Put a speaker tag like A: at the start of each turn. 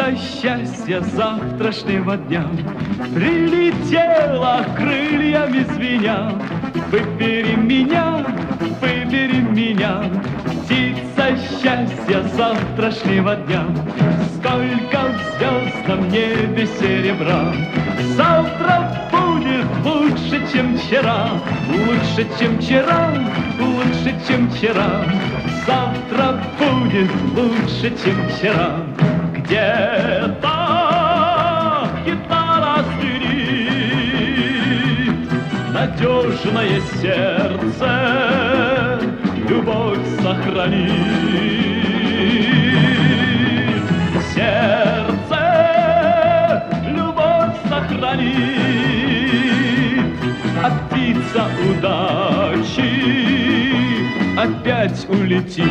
A: Птица счастья завтрашнего дня прилетела крыльями звеня. Выбери меня, птица счастья завтрашнего дня. Сколько в звездном небе серебра, завтра будет лучше, чем вчера. Лучше, чем вчера, лучше, чем вчера. Завтра будет лучше, чем вчера. Где-то гитара звенит, надежное сердце любовь сохранит. Сердце любовь сохранит, а птица удачи опять улетит.